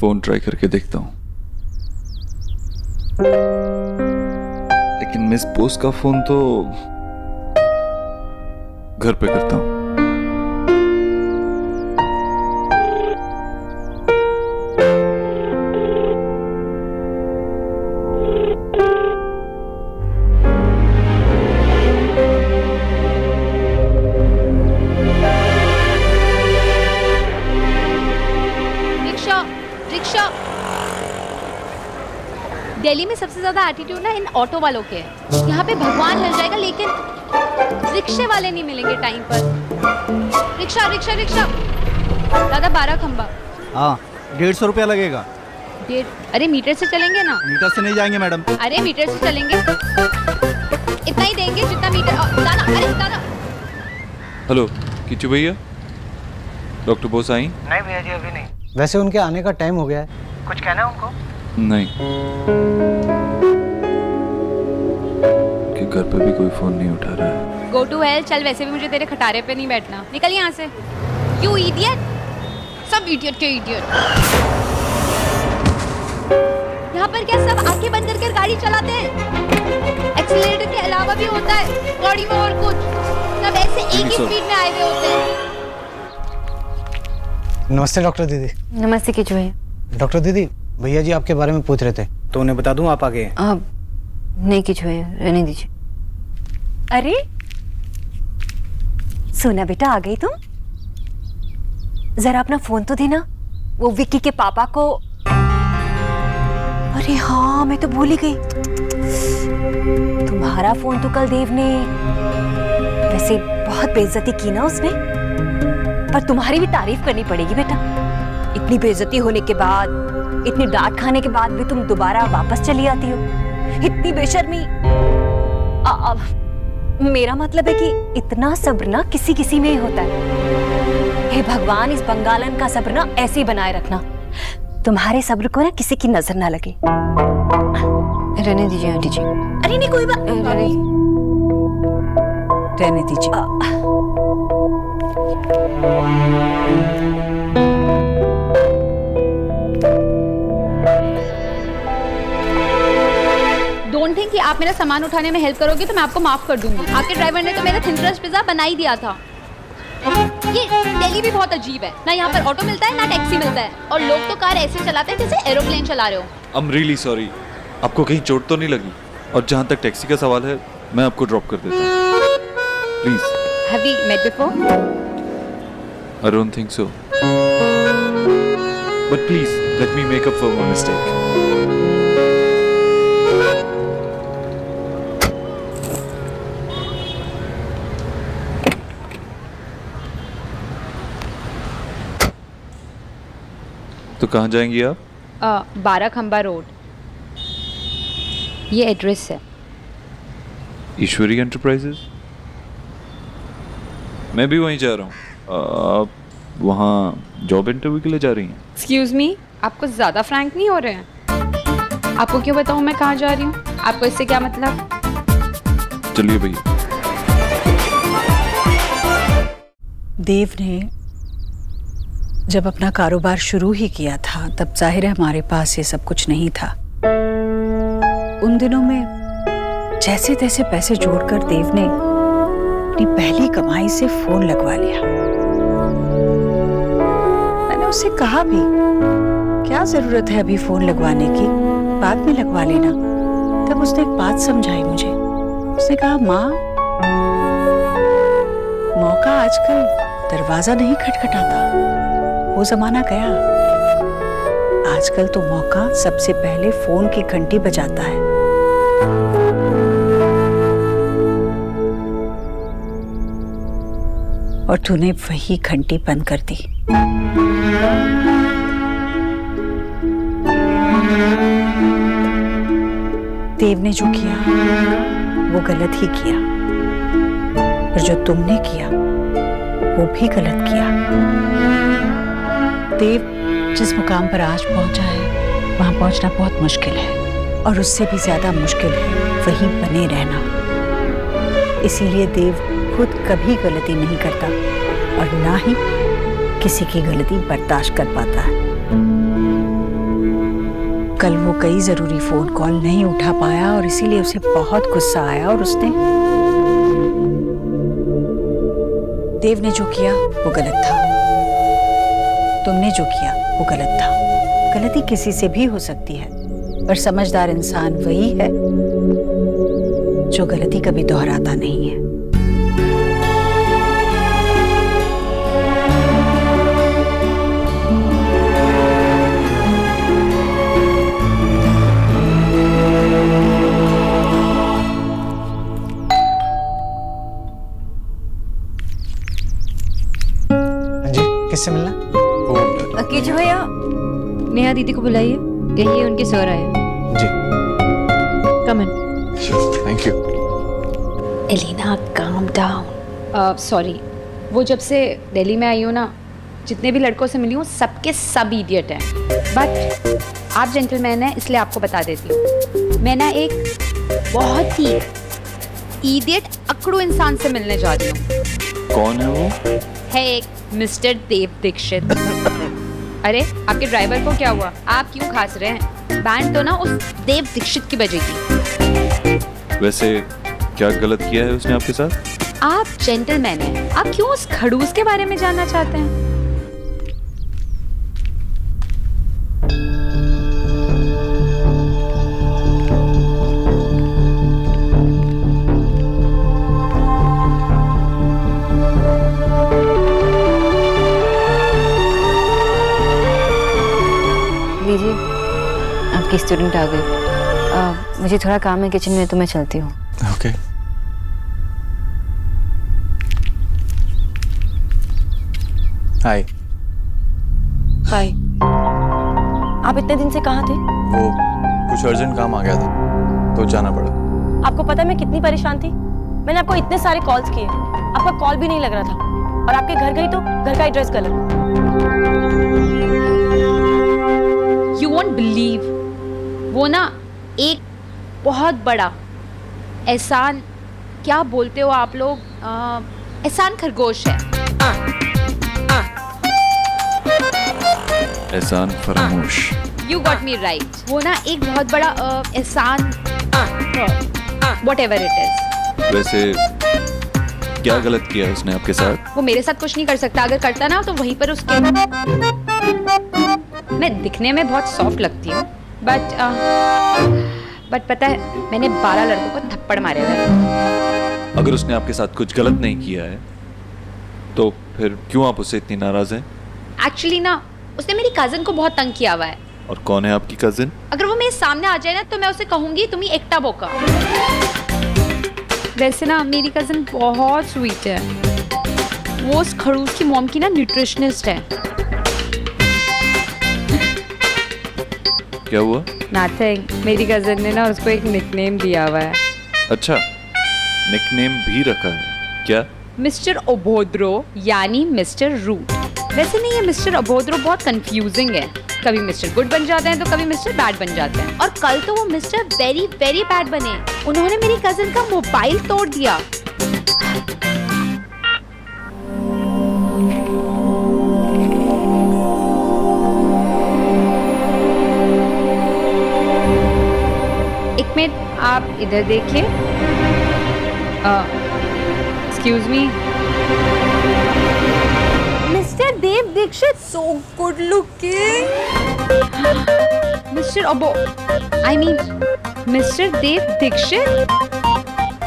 Phone try करके देखता हूँ, लेकिन मिस बोस का फोन तो घर पे करता हूँ। दिल्ली में सबसे ज्यादा एटीट्यूड ना इन ऑटो वालों के है। यहाँ पे भगवान मिल जाएगा लेकिन रिक्शे वाले नहीं मिलेंगे टाइम पर। रिक्शा रिक्शा रिक्शा दादा 12 खंबा। हाँ 150 रुपया लगेगा। अरे मीटर से चलेंगे ना? मीटर से नहीं जाएंगे मैडम। अरे मीटर से चलेंगे, इतना ही देंगे जितना मीटर। दादा अरे दादा। हेलो किचू भैया, डॉक्टर बोस आई? नहीं भैया जी अभी नहीं। वैसे उनके आने का टाइम हो गया है। कुछ कहना है उनको? नहीं, कि घर पे भी कोई फोन नहीं उठा रहा है। Go to hell. चल वैसे भी मुझे तेरे खटारे पे नहीं बैठना, निकल यहाँ से। क्यों इडियट, सब इडियट के इडियट। यहाँ पर क्या सब आंखें बंद करके गाड़ी चलाते हैं? एक्सीलरेटर के अलावा भी होता है गाड़ी में और कुछ, सब ऐसे एक ही स्पीड में आए हुए होते हैं। नमस्ते डॉक्टर दीदी। नमस्ते किचू भैया। डॉक्टर दीदी भैया जी आपके बारे में पूछ रहे थे, तो उन्हें बता दूं आप आगे? नहीं किचू भैया, रहने दीजिए। अरे सोना बेटा आ गई तुम? जरा अपना फोन तो देना, वो विक्की के पापा को। अरे हाँ मैं तो भूल ही गई, तुम्हारा फोन तो कल देव ने वैसे बहुत बेइज्जती की ना उसने, पर तुम्हारी भी तारीफ करनी पड़ेगी बेटा। इतनी बेइज्जती होने के बाद, इतनी डांट खाने के बाद भी तुम दोबारा वापस चली आती हो, इतनी बेशर्मी। मेरा मतलब है कि इतना सब्र ना किसी किसी में ही होता है। हे भगवान, इस बंगालन का सब्र ना ऐसे ही बनाए रखना, तुम्हारे सब्र को ना किसी की नजर ना लगे। रहने दीजिए आंटी जी। अरे नहीं कोई बात, रहने दीजिए। डोंट थिंक कि आप मेरा सामान उठाने में हेल्प करोगे तो मैं आपको माफ कर दूंगी। आपके ड्राइवर ने तो मेरा थिन क्रस्ट पिज्जा बना ही दिया था। ये दिल्ली भी बहुत अजीब है, ना यहाँ पर ऑटो मिलता है ना टैक्सी मिलता है, और लोग तो कार ऐसे चलाते हैं जैसे एरोप्लेन चला रहे हो। आई एम रियली सॉरी, आपको कहीं चोट तो नहीं लगी? और जहाँ तक टैक्सी का सवाल है, मैं आपको ड्रॉप कर देता हूँ, please. Have we met before? I don't think so. But please, let me make up for my mistake. तो कहाँ जाएंगी आप? 12 खंबा रोड, ये एड्रेस है। ईश्वरी एंटरप्राइजेस? मैं भी वहीं जा रहा हूँ। आप वहाँ जॉब इंटरव्यू के लिए जा रही हैं? एक्सक्यूज मी, आपको ज़्यादा फ्रैंक नहीं हो रहे हैं? आपको क्यों बताऊँ मैं कहाँ जा रही हूँ? आपको इससे क्या मतलब? चलिए भैया। देव ने जब अपना कारोबार शुरू ही किया था तब जाहिर है हमारे पास ये सब कुछ नहीं था। उन दिनों में जैसे तैसे पैसे जोड़कर देव ने अपनी पहली कमाई से फोन लगवा लिया। मैंने उससे कहा भी, क्या जरूरत है अभी फोन लगवाने की, बाद में लगवा लेना। तब उसने एक बात समझाई मुझे। उसने कहा, माँ, मौका आजकल दरवाजा नहीं खटखटाता, वो जमाना गया। आजकल तो मौका सबसे पहले फोन की घंटी बजाता है। और तूने वही घंटी बंद कर दी। देव ने जो किया वो गलत ही किया, और जो तुमने किया वो भी गलत किया। देव जिस मुकाम पर आज पहुंचा है वहां पहुंचना बहुत मुश्किल है, और उससे भी ज्यादा मुश्किल है वहीं बने रहना। इसीलिए देव खुद कभी गलती नहीं करता और ना ही किसी की गलती बर्दाश्त कर पाता है। कल वो कई जरूरी फोन कॉल नहीं उठा पाया और इसीलिए उसे बहुत गुस्सा आया और उसने देव ने जो किया वो गलत था। तुमने जो किया वो गलत था। गलती किसी से भी हो सकती है, पर समझदार इंसान वही है जो गलती कभी दोहराता नहीं है। हाँ जी, किससे मिलना? कीचू भैया, नेहा दीदी को बुलाइए, कहिए उनके सर आए। जी। Come in. Thank you. Elina calm down. Sorry, वो जब से दिल्ली में आई हूँ ना, जितने भी लड़कों से मिली हूँ सबके सब इडियट हैं। बट आप जेंटलमैन हैं इसलिए आपको बता देती हूँ, मैं ना एक बहुत ही इडियट अकड़ू इंसान से मिलने जा रही हूँ। कौन है वो? है एक मिस्टर देव दीक्षित। अरे आपके ड्राइवर को क्या हुआ? आप क्यों खास रहे हैं? बैंड तो ना उस देव दीक्षित की बजेगी। वैसे क्या गलत किया है उसने आपके साथ? आप जेंटलमैन हैं, आप क्यों उस खड़ूस के बारे में जानना चाहते हैं? लीजिए, आपकी स्टूडेंट आ गई। मुझे थोड़ा काम है किचन में, तो मैं चलती हूँ। ओके। हाय। हाय। आप इतने दिन से कहाँ थे? वो कुछ अर्जेंट काम आ गया था तो जाना पड़ा। आपको पता है मैं कितनी परेशान थी? मैंने आपको इतने सारे कॉल्स किए, आपका कॉल भी नहीं लग रहा था, और आपके घर गई तो घर का एड्रेस गलत। You won't believe, वो ना एक बहुत बड़ा एहसान, क्या बोलते हो आप लोग, एहसान खरगोश है। एहसान फरामोश। You got me right। वो ना एक बहुत बड़ा एहसान, whatever it is। वैसे क्या गलत किया है उसने आपके साथ? वो मेरे साथ कुछ नहीं कर सकता, अगर करता ना तो वहीं पर उसके। मैं दिखने में बहुत सॉफ्ट लगती हूँ, बट पता है मैंने 12 लड़कों को थप्पड़ मारे हुए हैं। अगर उसने आपके साथ कुछ गलत नहीं किया है तो फिर क्यों आप उससे इतनी नाराज हैं? एक्चुअली ना उसने मेरी कजन को बहुत तंग किया हुआ है। और कौन है आपकी कजिन? अगर वो मेरे सामने आ जाए ना तो मैं उसे कहूंगी तुम ही एकटा बोका। वैसे ना मेरी कजन बहुत स्वीट है, वो उस खड़ूस की मॉम की ना न्यूट्रिशनिस्ट है। क्या हुआ? नथिंग, मेरी कजन ने ना उसको एक निकनेम दिया हुआ है। अच्छा, निकनेम भी रखा है क्या? मिस्टर अभोद्रो यानी मिस्टर रूट। वैसे नहीं, ये मिस्टर अभोद्रो बहुत कंफ्यूजिंग है, कभी मिस्टर गुड बन जाते हैं तो कभी मिस्टर बैड बन जाते हैं, और कल तो वो मिस्टर वेरी वेरी बैड बने। उन्होंने मेरी कजन का मोबाइल तोड़ दिया। एक मिनट आप इधर देखिए। Excuse me, mister Dev Dikshit, so good looking. Mister I mean mister Dev Dikshit,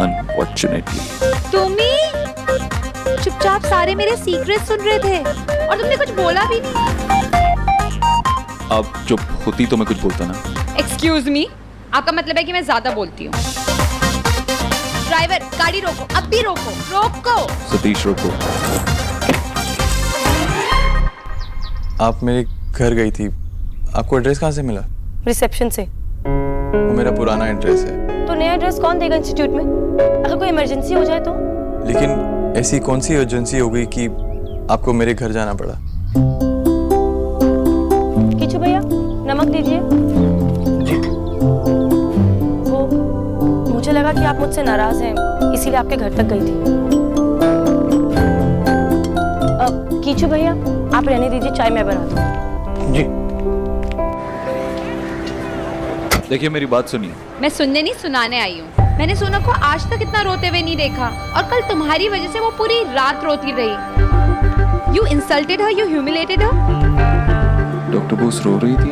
unfortunately. तुम ही चुपचाप सारे मेरे सीक्रेट सुन रहे थे और तुमने कुछ बोला भी नहीं। अब चुप होती तो मैं कुछ बोलता ना। एक्सक्यूज मी, आपका मतलब है कि मैं ज्यादा बोलती हूँ? ड्राइवर गाड़ी रोको, अब भी रोको, रोको। सतीश रोको। आप मेरे घर गई थी, आपको एड्रेस कहाँ से मिला? रिसेप्शन से। वो मेरा पुराना एड्रेस है। तो नया एड्रेस कौन देगा इंस्टीट्यूट में? अगर कोई इमरजेंसी हो जाए तो? लेकिन ऐसी कौन सी इमरजेंसी हो गई कि आपको मेरे घर जाना पड़ा? किचू भैया, नमक दीजिए। वो मुझे लगा कि आप मुझसे नाराज हैं, इसीलिए आपके घर तक गई थी। कीचू भैया, आप रहने दीजिए, चाय मैं बना दूँ। जी। देखिए मेरी बात सुनिए। मैं सुनने नहीं सुनाने आई हूँ। मैंने सोना को आज तक इतना रोते हुए नहीं देखा और कल तुम्हारी वजह से वो पूरी रात रोती रही। You insulted her, you humiliated her. Doctor Bose रो रही थी।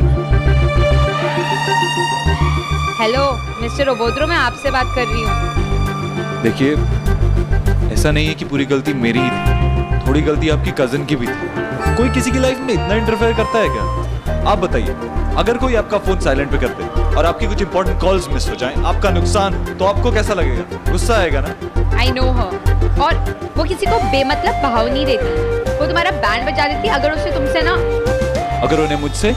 हेलो मिस्टर ओबोद्रो, मैं आपसे बात कर रही हूँ। देखिए ऐसा नहीं है कि पूरी गलती मेरी ही थी, थोड़ी गलती आपकी कजन की भी थी। कोई किसी की लाइफ में इतना इंटरफेयर करता है क्या? आप बताइए, अगर कोई आपका फोन साइलेंट पे कर दे और आपकी कुछ इंपॉर्टेंट कॉल्स मिस हो जाएं, आपका नुकसान, तो आपको कैसा लगेगा? गुस्सा आएगा ना? I know her. और वो किसी को बेमतलब बहाव नहीं देती। वो तुम्हारा बैंड बजा देती अगर उसे तुमसे ना, अगर उन्हें मुझसे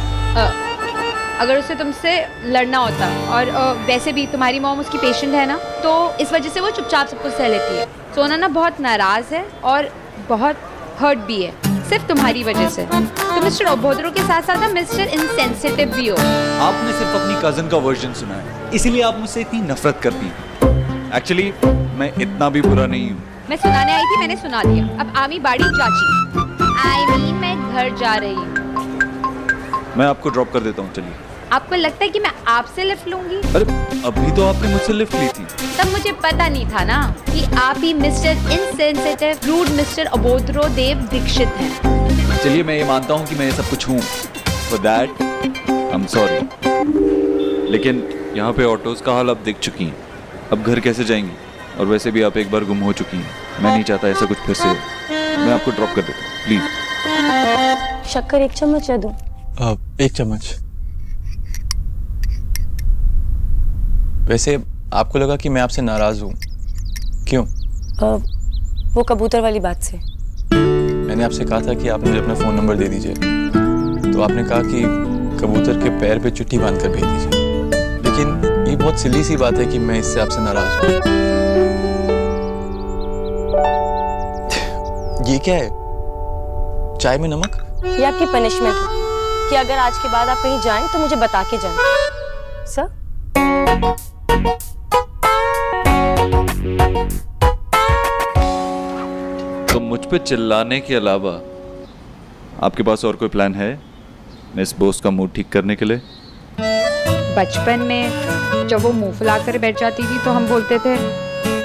अगर उसे तुमसे लड़ना होता। और वैसे भी तुम्हारी मॉम उसकी पेशेंट है ना, तो इस वजह से वो चुपचाप सब कुछ सह लेती है। सोना ना बहुत नाराज है और बहुत हर्ट भी है, सिर्फ तुम्हारी वजह से। तो मिस्टर ओबोद्रो के साथ साथ मिस्टर इनसेंसिटिव भी हो। आपने सिर्फ अपनी कजन का वर्जन सुना है, इसीलिए आप मुझसे इतनी नफरत करती हैं। एक्चुअली मैं इतना भी बुरा नहीं हूँ। मैं सुनाने आई थी, मैंने सुना दिया। अब आमी बाड़ी चाची, मैं घर जा रही हूँ। मैं आपको ड्रॉप कर देता हूँ, चलिए। आपको लगता है कि मैं आपसे लिफ्ट लूंगी? अरे अभी तो आपने मुझसे लिफ्ट ली थी। तब मुझे पता नहीं था ना कि आप ही मिस्टर इनसेंसिटिव रूड मिस्टर ओबोद्रो देव दीक्षित हैं। चलिए मैं ये मानता हूँ कि मैं ये सब कुछ हूँ, for that I am sorry. लेकिन यहाँ पे ऑटोज का हाल आप देख चुकी हैं, अब घर कैसे जाएंगी? और वैसे भी आप एक बार गुम हो चुकी हैं, मैं नहीं चाहता ऐसा कुछ फिर से हो। मैं आपको ड्रॉप कर देता हूँ, प्लीज। शक्कर 1 चम्मच या दूं? 1 चम्मच। वैसे आपको लगा कि मैं आपसे नाराज हूँ, क्यों? वो कबूतर वाली बात से। मैंने आपसे कहा था कि आप मुझे अपना फ़ोन नंबर दे दीजिए, तो आपने कहा कि कबूतर के पैर पे चिट्ठी बांध कर भेज दीजिए। लेकिन ये बहुत सिली सी बात है कि मैं इससे आपसे नाराज हूँ। ये क्या है? चाय में नमक? ये आपकी पनिशमेंट है कि अगर आज के बाद आप कहीं जाएं तो मुझे बता के जाएं। सर? तो मुझ पे चिल्लाने के अलावा आपके पास और कोई प्लान है मिस बोस का मूड ठीक करने के लिए? बचपन में जब वो मुंह फुला कर बैठ जाती थी तो हम बोलते थे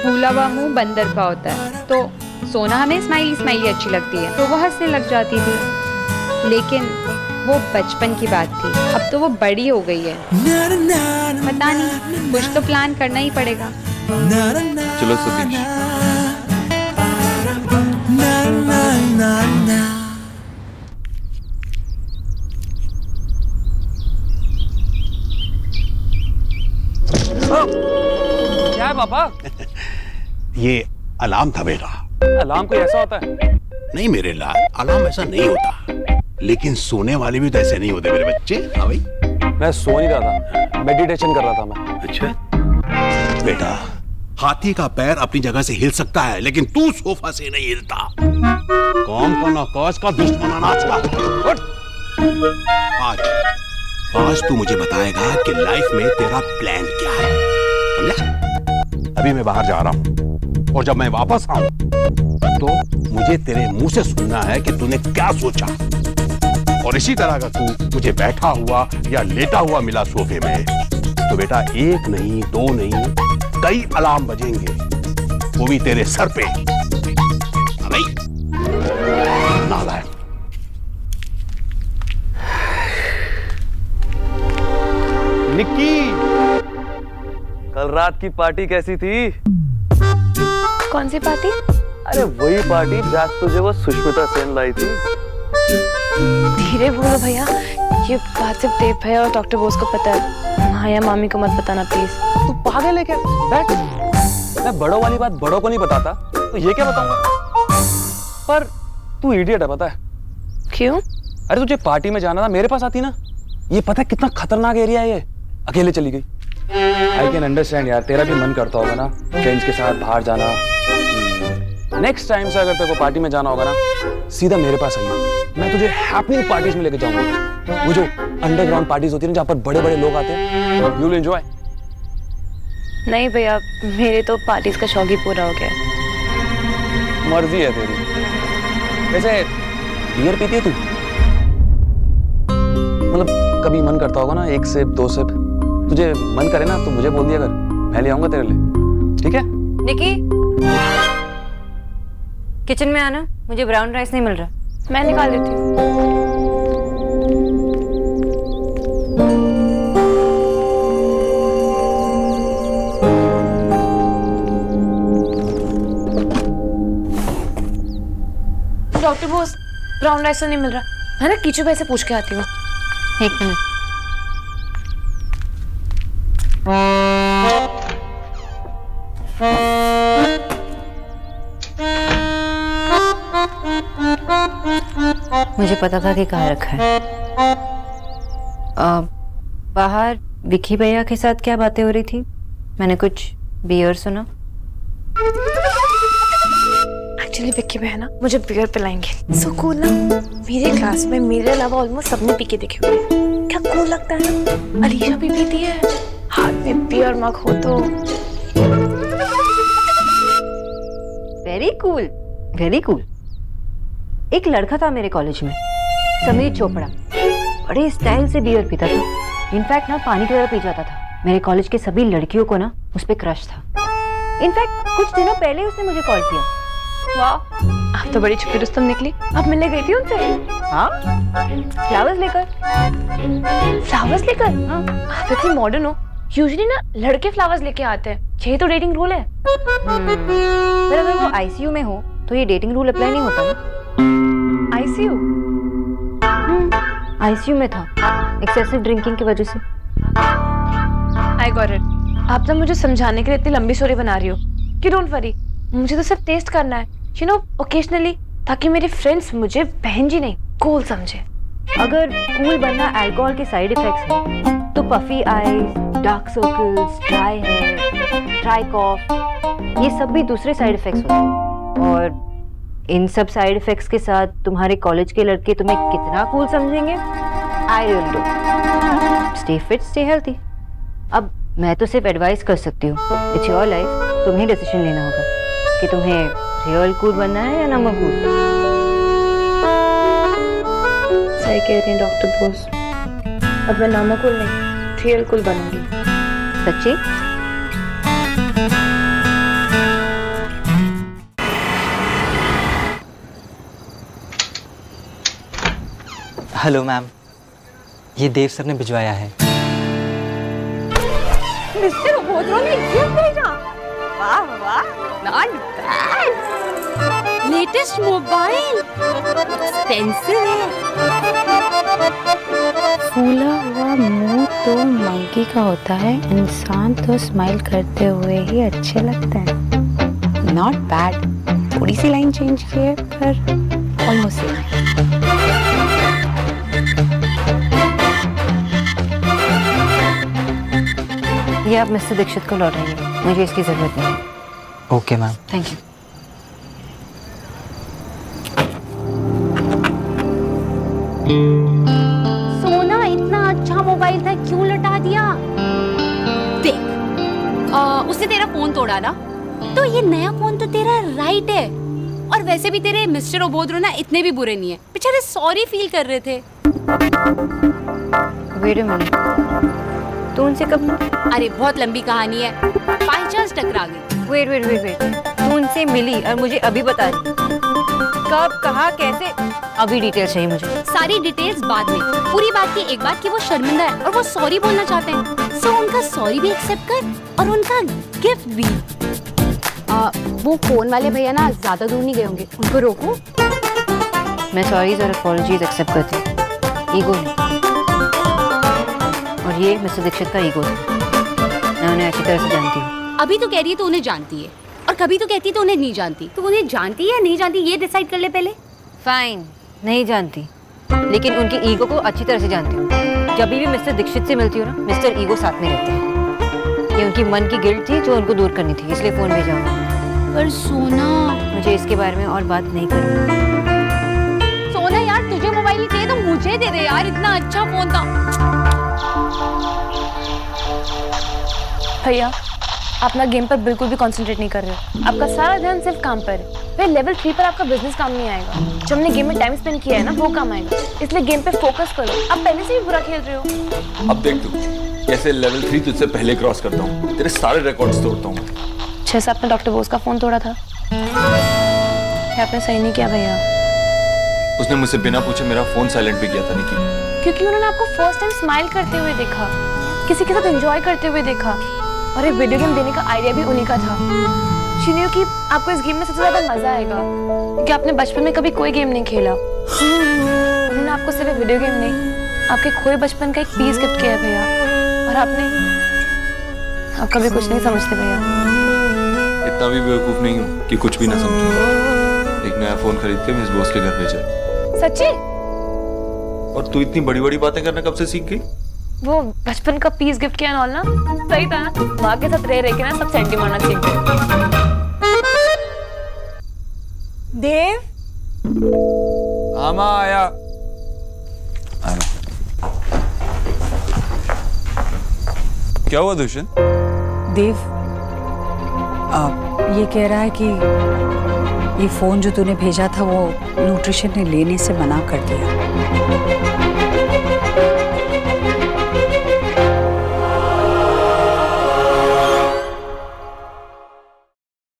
फूला हुआ मुंह बंदर का होता है। तो सोना हमें स्माइली स्माइली अच्छी लगती है तो वो हंसने लग जाती थी। लेकिन वो बचपन की बात थी, अब तो वो बड़ी हो गई है। पता नहीं, कुछ तो प्लान करना ही पड़ेगा। चलो सतीश। क्या है पापा? ये अलार्म था बेटा। अलार्म कोई ऐसा होता है? नहीं मेरे लाल, अलार्म ऐसा नहीं होता, लेकिन सोने वाले भी तो ऐसे नहीं होते मेरे बच्चे। हाँ भाई, मैं सो नहीं रहा था, मेडिटेशन कर रहा था मैं। अच्छा बेटा, हाथी का पैर अपनी जगह से हिल सकता है, लेकिन तू सोफा से नहीं हिलता। कौन का नौकाश का दुश्मन अनाज का। आज तू मुझे बताएगा कि लाइफ में तेरा प्लान क्या है, समझा? अभी मैं बाहर जा रहा हूँ और जब मैं वापस आऊं तो मुझे तेरे मुंह से सुनना है कि तूने क्या सोचा। और इसी तरह का तू मुझे बैठा हुआ या लेटा हुआ मिला सोफे में तो बेटा 1 नहीं 2 नहीं कई अलार्म बजेंगे, वो भी तेरे सर पे। भाई नालायक। निक्की, कल रात की पार्टी कैसी थी? कौन सी पार्टी? अरे वही पार्टी जहाँ तुझे वो सुष्मिता सेन लाई थी। धीरे बोलो भैया, ये बात सिर्फ देव भैया और डॉक्टर बोस को पता है। माँ या मामी को मत बताना प्लीज। तू पागल है क्या? बैठ। मैं बड़ों वाली बात बड़ों को नहीं बताता तो ये क्या बताऊंगा? पर तू इडियट है, पता है क्यों? अरे तुझे पार्टी में जाना था, मेरे पास आती ना। ये पता है कितना खतरनाक एरिया है, ये अकेले चली गई। आई कैन अंडरस्टैंड यार, तेरा भी मन करता होगा ना फ्रेंड्स के साथ बाहर जाना। नेक्स्ट टाइम से अगर तेरे को पार्टी में जाना होगा ना, सीधा मेरे पास आइए, मैं तुझे हैपनिंग पार्टीज में लेके जाऊंगा। वो जो अंडरग्राउंड पार्टीज होती है ना, जहाँ पर बड़े बड़े लोग आते हैं, यू विल एंजॉय। नहीं भैया, मेरे तो पार्टीज का शौक ही पूरा हो गया। मर्जी है तेरी। वैसे बियर पीती है तू? मतलब कभी मन करता होगा ना 1 सिप 2 सिप, तुझे मन करे ना तो मुझे बोल दिया कर, मैं ले आऊंगा तेरे लिए, ठीक है? निकी, किचन में आना, मुझे ब्राउन राइस नहीं मिल रहा। मैं निकाल देती हूँ। डॉक्टर बोस, ब्राउन राइस तो नहीं मिल रहा है ना, कीचू भाई से पूछ के आती हूँ। एक मिनट। मुझे पता था कि कहाँ रखा है। बाहर विकी भैया के साथ क्या बातें हो रही थी? मैंने कुछ बियर सुना। एक्चुअली विक्की भैया ना मुझे बियर पिलाएंगे। सो कूल ना, मेरे क्लास में मेरे अलावा ऑलमोस्ट सबने पी के देखे हुए हैं। क्या कूल लगता है ना, अलीशा भी पीती है, हाथ में बियर मग हो तो। Very cool, very cool. एक लड़का था मेरे कॉलेज में, समीर चोपड़ा, बड़े स्टाइल से बियर पीता था। इनफैक्ट ना पानी की तरह पी जाता था। मेरे कॉलेज के सभी लड़कियों को ना उस पे क्रश था। इनफैक्ट कुछ दिनों पहले उसने मुझे कॉल किया। वाह, आप तो बड़ी छुपी रुस्तम निकली। आप मिलने गई थी उनसे? हाँ, फ्लावर्स लेकर। फ्लावर्स लेकर? हाँ। आप इतनी मॉडर्न हो। यूजुअली ना लड़के फ्लावर्स लेके आते हैं, यही तो डेटिंग रूल है। पर अगर वो आईसीयू में हो तो ये डेटिंग रूल अप्लाई नहीं होता ना। आईसीयू? आईसीयू में था, एक्सेसिव ड्रिंकिंग की वजह से। I got it. आप ना मुझे समझाने के लिए इतनी लंबी स्टोरी बना रही हो कि डोंट वरी, मुझे तो सिर्फ टेस्ट करना है, यू नो, ओकेजनली, ताकि मेरे फ्रेंड्स मुझे बहन जी नहीं कूल समझे। अगर कूल बनना अल्कोहल के साइड इफेक्ट्स हैं तो puffy eyes, dark circles, dry hair, dry cough, ये सब भी दूसरे साइड इफेक्ट्स होते हैं। और इन सब साइड इफेक्ट्स के साथ तुम्हारे कॉलेज के लड़के तुम्हें कितना कूल समझेंगे, I really don't. Stay fit, stay healthy. अब मैं तो सिर्फ एडवाइस कर सकती हूँ, इट्स योर लाइफ, तुम्हें डिसीजन लेना होगा कि तुम्हें रियल कूल बनना है या नमक कूल। सही कह रही हैं डॉक्टर बोस, अब मैं नमक कूल नहीं, रियल कूल बनूंगी। सच्ची? हेलो मैम, ये देव सर ने भिजवाया है। मिस्टर बोधरा ने गिफ्ट भेजा। वाह वाह, not bad. Latest mobile, expensive है। फूला हुआ मुंह तो मंकी का होता है, इंसान तो स्माइल करते हुए ही अच्छे लगते हैं। नॉट बैड, थोड़ी सी लाइन चेंज की है पर ऑलमोस्ट सेम है। ये आप मिस्टर दीक्षित को लौटाइए, मुझे इसकी जरूरत नहीं है। Okay ma'am. Thank you. सोना, इतना अच्छा मोबाइल था, क्यों लौटा दिया? देख, उसने तेरा फोन तोड़ा ना, तो ये नया फोन तो तेरा राइट है। और वैसे भी तेरे मिस्टर ओबोद्रो ना इतने भी बुरे नहीं है, बेचारे सॉरी फील कर रहे थे। वेट अ मिनट, तो उनसे कब? अरे बहुत लंबी कहानी है, बाय चांस टकरा गई। वेट वेट वेट वेट, तू उनसे मिली और मुझे अभी बता रही? कब, कहाँ, कैसे? अभी डिटेल चाहिए मुझे। सारी डिटेल्स बाद में। पूरी बात की एक बात कि वो शर्मिंदा है और वो सॉरी बोलना चाहते हैं। सो उनका सॉरी भी एक्सेप्ट कर और उनका गिफ्ट भी। वो फोन वाले भैया ना ज्यादा दूर नहीं गए होंगे, उनको रोको। मैं सॉरीज और अपॉलजीज एक्सेप्ट करती हूँ, ईगो नहीं। और ये मिस्टर दीक्षित का ईगो है, मैं उन्हें अच्छी तरह से जानती हूँ। अभी तो कह रही है तो उन्हें जानती है, और कभी तो कहती है तो उन्हें नहीं जानती। तो उन्हें जानती है या नहीं जानती, ये डिसाइड कर ले पहले। फाइन, नहीं जानती, लेकिन उनकी ईगो को अच्छी तरह से जानती हूँ। जब भी मिस्टर दीक्षित से मिलती हूँ ना, मिस्टर ईगो साथ में रहते हैं। ये उनकी मन की गिल्ट थी जो उनको दूर करनी थी, इसलिए फोन भेजा उन्होंने। पर सोना, मुझे इसके बारे में और बात नहीं करनी। सोना यार, तुझे मोबाइल नहीं चाहिए तो मुझे दे दे यार, इतना अच्छा फोन था। भैया, आप ना गेम पर बिल्कुल भी कंसंट्रेट नहीं कर रहे हो। आपका सारा ध्यान सिर्फ काम पर है। फिर लेवल 3 पर आपका बिजनेस काम नहीं आएगा। जो हमने गेम में टाइम स्पेंड किया है ना, वो काम आएगा। इसलिए गेम पे फोकस करो। आप पहले से भी बुरा खेल रहे हो। अब देख तू, कैसे लेवल 3 तुझसे पहले क्रॉस करता हूँ, तेरे सारे रिकॉर्ड्स तोड़ता हूँ। जैसे आपने डॉक्टर बोस का फोन तोड़ा था, क्या आपने सही नहीं किया भैया? उसने मुझसे बिना पूछे मेरा फोन साइलेंट पे किया था निकी, क्योंकि उन्होंने आपको फर्स्ट टाइम स्माइल करते हुए देखा, किसी के साथ एंजॉय करते हुए देखा, और एक वीडियो गेम देने का आइडिया भी उन्हीं का था। शी न्यू कि आपको इस गेम में सबसे ज्यादा मजा आएगा, क्योंकि आपने बचपन में कभी कोई गेम नहीं खेला। उन्होंने आपको सिर्फ वीडियो गेम नहीं, आपके खोए बचपन का एक पीस गिफ्ट किया है भैया, और आप कभी कुछ नहीं समझते भैया। इतना भी बेवकूफ नहीं हूँ कि कुछ भी ना समझूं। एक नया फोन खरीद के मिस बॉस के घर भेजा। सच्ची? और तू इतनी बड़ी बड़ी बातें करना कब से सीख गई? वो बचपन का पीस गिफ्ट किया नॉल ना, सही था ना? माँ के साथ रह के ना सब सेंटी मारना सीख गए। देव, आमा आया। क्या हुआ दुष्यंत? देव ये कह रहा है कि ये फोन जो तूने भेजा था वो न्यूट्रिशन ने लेने से मना कर दिया।